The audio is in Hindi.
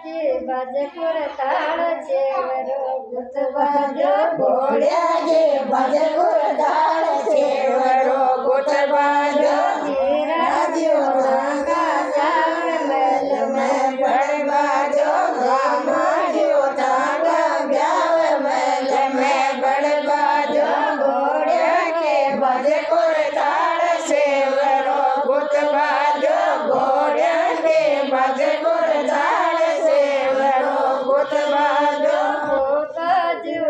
जे भजपुर ताल चेवरो गुत बाजो घोड़िया जे भजपुर ताल चेवरो गुत बाजो राजो नागा जावन मेल में बड़ बाजो गामाजो तागा ब्याव मेल में बड़ बाजो घोड़िया के भजपुर ताल चेवरो गुत बाजो घोड़िया के भजपुर ताल चेवरो गुत बाजो बाजो